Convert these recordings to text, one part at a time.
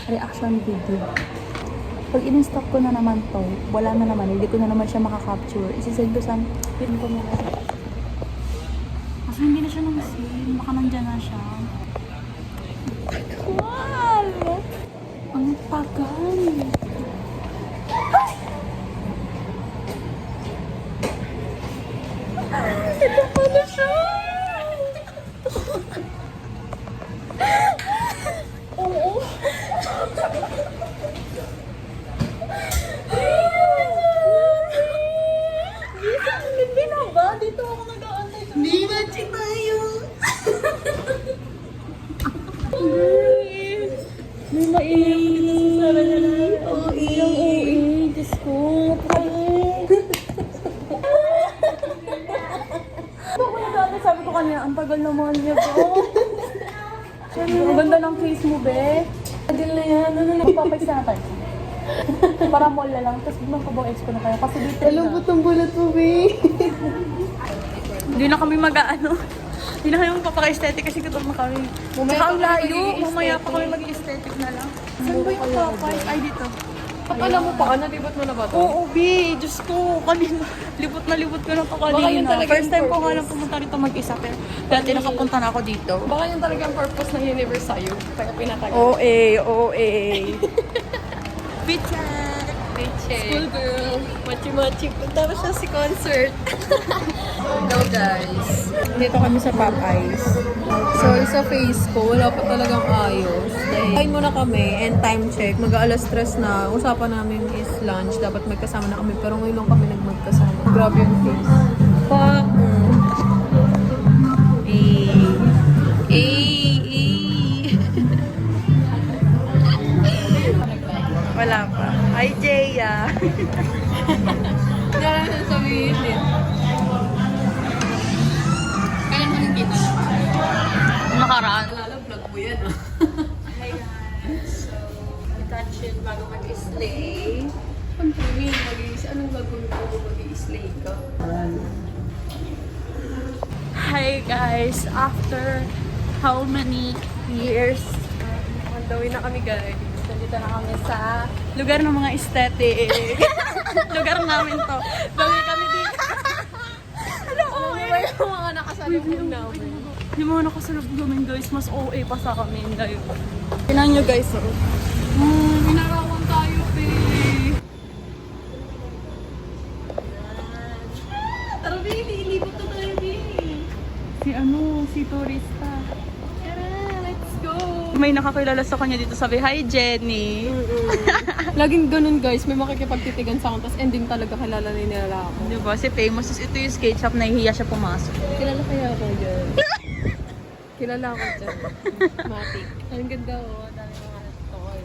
reaction video. Pag in-stock ko na naman to, wala na naman, hindi ko na naman siya makaka-capture. Isisend ko sa pin ko muna. Kasi hindi na siya nang-save. Baka nandyan na siya. Wow! Ang tagal! Ito pala siya! Oo! Hindi na ba? Dito ako nag-aantay. Hindi na, tayo. May maiyak dito sa sara niya na. OA. Yung OA. Diyos ko. Sabi ko kanina, ang tagal naman niya bro. Ang ganda ng case mo, be. Tagal na yan. Ano na papayos natin? Para mall na lang. Tapos magkabang expo na tayo. Kasi dito Alam mo itong bulat mo, be. Hindi na kami mag-ano. Hindi na kami magpapaka-aesthetic kasi gutom na kami. Saka ang layo. Mamaya pa kami mag-aesthetic na lang. Saan ba yung Popeyes? Ay, dito. Alam mo pa, nalibot mo na ba ito? Oo, B. Diyos ko. Kanina. Libot na libot ko na ito Baka yun kanina. talaga First yung time ko nga purpose. lang pumunta rito mag-isa. Pero dati nakapunta na ako dito. Baka yun talaga ang purpose ng universe sa'yo. Kaya pinatagal. OA. Bitchat. School girl. Machi-machi. Punta ba siya si concert? Hello, guys. Dito kami sa Popeyes. So, sa face ko, wala pa talagang ayos. Kain muna kami and time check. Mag-aalas 3 na. Usapan namin is lunch. Dapat magkasama na kami. Pero ngayon lang kami nagmagkasama. Grabe yung face. Fuck. Wala pa. Hi, Jaya. Hindi lang siya sabihin eh. Kailan mo nang kita na? Nakaraan. Lalo, vlog mo yan ah. Hi guys. So, touch it bago mag-slay. Ang tuwing anong gagawin ko mag-slay ka? Hi, guys. After how many years? Mandawin na kami guys. Nandito na kami sa lugar ng mga aesthetic. Lugar namin to. Lagi kami dito. Ano, Alam mo ba yung mga nakasalubong namin? yung mga nakasalubong namin, guys, mas OA pa sa kami. Dahil, tingnan nyo, guys. Oh. Minarawan tayo, babe. Tara, babe. Ilibot na tayo, babe. Si turista. Tara, let's go. May nakakilala sa kanya dito, sabi, hi, Jenny. Laging ganun guys, may makikipagtitigan sa akin, tapos ending talaga kilala na nila ako. Diba? Si Famous, ito yung skate shop, nahihiya siya pumasok. Kilala kaya ako dyan. Kilala ako dyan. Matic. Ang ganda oh, dami mga toy.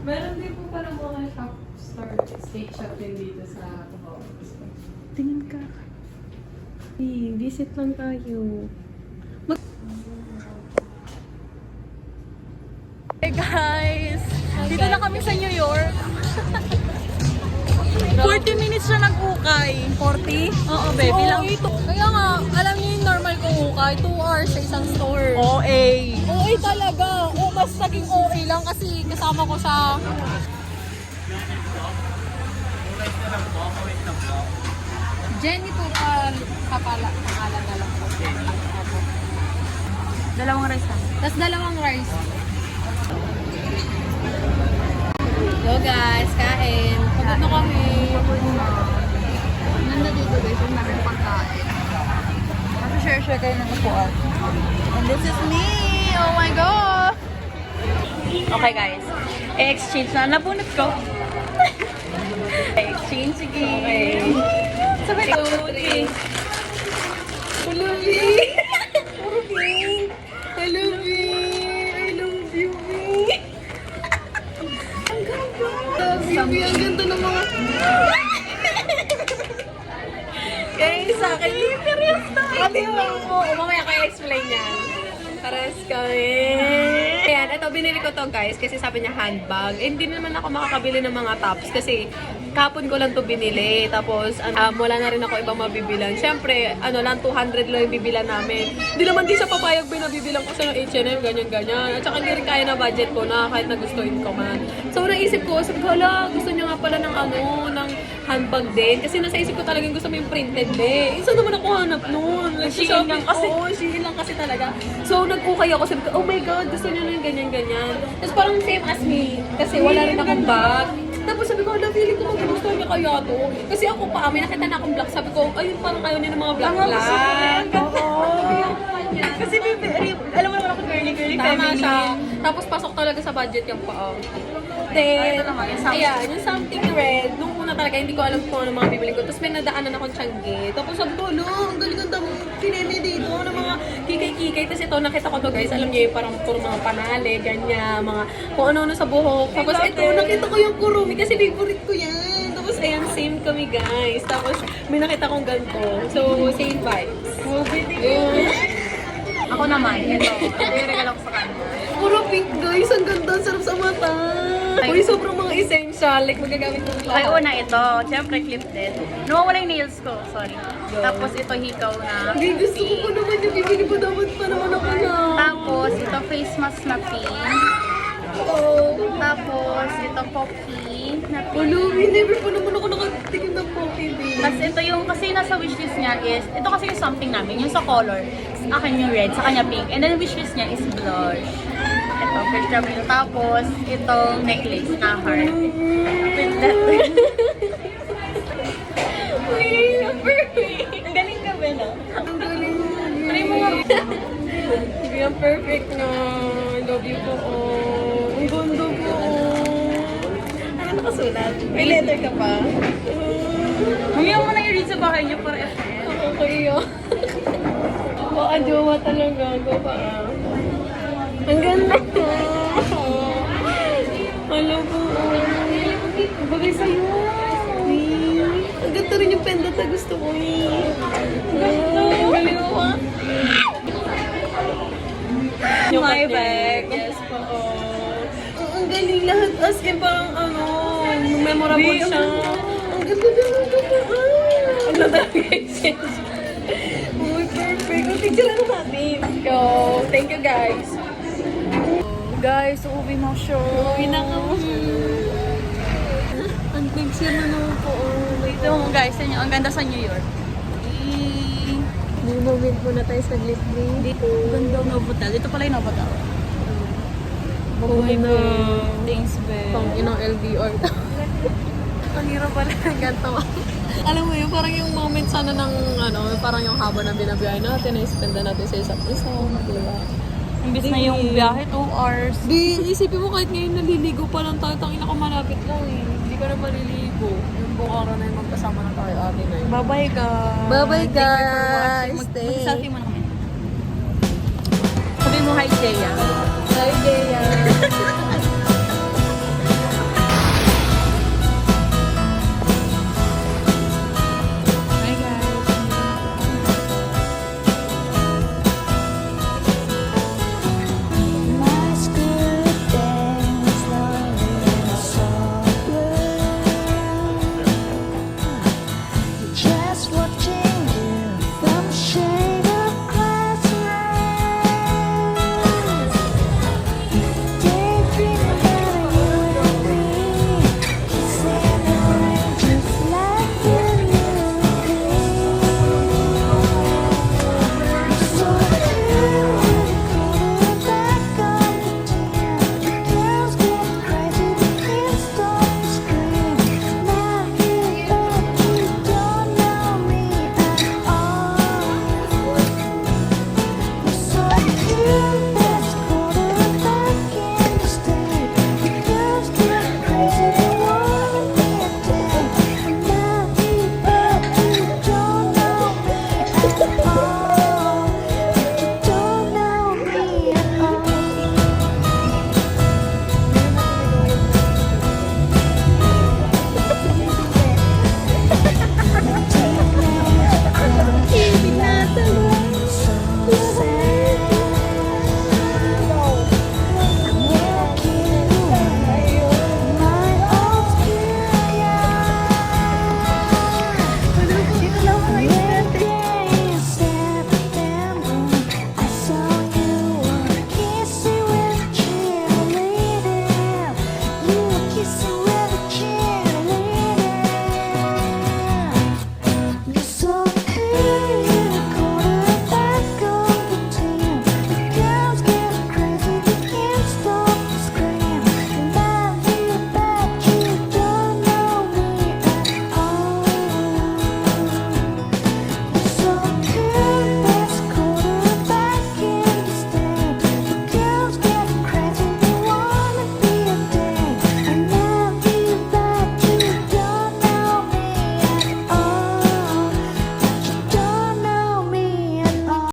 Meron din po parang mga shop store, skate shop din dito sa Tabaw. Tingin ka. Visit lang tayo. Hey guys! Dito na kami sa New York. 40 minutes siya nag-ukay. 40? Oo, baby lang. Kaya nga, alam niyo yung normal kong ukay, 2 hours sa isang store. OA. OA talaga. O, mas naging OA lang kasi kasama ko sa... Jenny po pangalan na lang po. Opo. Dalawang rice lang. Tapos dalawang rice. Go guys, kain. Pagod na kami. Nanda dito guys, yung namin pagkain. Share kayo ng upuan. And this is me! Oh my God! Okay guys, exchange na. Nabunot ko. Exchange, sige. Okay. Sabay ko. Okay. Hello, B! Hello, B! I love you, B! Ang ganda! Love you, B! Ang ganda ng mga... Kaya sa akin, serious na. Ate mo! Mamaya kayo explain yan. Pares kami. Ayan, ito binili ko to guys kasi sabi niya handbag. Eh, hindi naman ako makakabili ng mga tops kasi Kahapon ko lang to binili. Tapos, wala na rin ako ibang mabibilan. Siyempre, lang 200 lang yung bibilan namin. Hindi naman di siya papayag binabibilan ko sa H&M, ganyan-ganyan. At saka hindi rin kaya na budget ko na kahit nagustuhin ko man. So, naisip ko, sabi ko, hala, gusto niya nga pala ng ng handbag din. Kasi nasa isip ko talagang gusto mo yung printed eh. Isa naman ako hanap nun. Like, Shein lang kasi. Oo, Shein lang kasi talaga. So, nag-ukay ako. Sabi ko, oh my God, gusto niya ng ganyan-ganyan. Tapos parang same as me. Kasi wala rin akong bag. Tapos sabi ko, alam, feeling ko magugustuhan niya kaya to. Kasi ako pa, may nakita na akong black. Sabi ko, ayun parang kayo niya ng mga black. Kasi alam mo naman ako girly Tama feminine. siya. Tapos pasok talaga sa budget yung paa. Then, ito naman, yung something. ayan, yung something red. Nung una talaga, hindi ko alam kung ano mga bibili ko. Tapos may nadaanan akong Tiangge. Tapos sabi ko, ang galing-ganda mo pinili dito ng mga kikay-kikay. Tapos ito, nakita ko to guys. Alam niyo yung parang puro mga panali, ganyan, mga kung ano-ano sa buhok. Tapos ito, nakita ko yung kurumi kasi favorite ko yan. Tapos ayan, same kami guys. Tapos may nakita kong ganito. So, same vibes. Ako naman, ito. Regalo ko sa kanya. Puro pink guys, ang ganda, ang sarap sa mata. Uy, sobrang mga essential, like magagamit mo Okay, lahat. una ito. Siyempre, clip din. Nawawala yung nails ko. Sorry. Tapos ito, hikaw na. Hindi, gusto ko pa naman yung bibili ko dapat pa naman ako na. Tapos, ito face mask na pink. Tapos, ito pocky na pink. Wala, never pa naman ako nakatikim ng Pocky Bean. Tapos ito yung, kasi nasa wishlist niya is, ito kasi yung something namin, yung sa color. Akin yung red, sa kanya pink. And then yung wishlist niya is blush. Ito, picture mo. Tapos, itong necklace na heart. With that. Uy, ang perfect. Ang galing ka, Bella. Ang galing. Try mo nga. Sige, ang perfect na. I love you po. Ang ganda po. Ano nakasulat? May letter ka pa? Humiyaw mo na i-read sa bahay niyo para FF. Ako kayo. Baka jowa talaga. Go pa. Ang ganda po. Hello po. Bagay sa'yo. Ang ganda rin yung pendant na gusto ko eh. Ang ganda. Ang galing mo ah. My bag. Yes po. Ang galing lahat. As in parang memorable Wait, siya. Ang ganda. Ang ganda guys. Uy, perfect. Ang picture na natin. Go. Thank you guys. Guys, uuwi na siya. Uwi na kami. Ang picture na naman po. Ito mo guys, ang ganda sa New York. Moment muna tayo sa Glittering. Dito, ganda ng Novotel. Dito pala yung Novotel. Uwi na. Thanks, babe. Pang inang LDR. Ang hirap pala ng ganito. Alam mo yun, parang yung moment sana ng parang yung haba na binabiyahe natin, na-spend na natin sa isa't isa. Diba? Imbis na yung biyahe, 2 hours. Di, isipin mo kahit ngayon naliligo pa lang tayo, tangin ako malapit lang eh. Hindi ka na maliligo. Yung buong araw na yung magkasama na tayo atin na yun. Bye-bye, guys. Bye-bye, Thank you for guys. watching. Stay. Mag-selfie muna kami. Sabi mo hi, Jaya. Bye,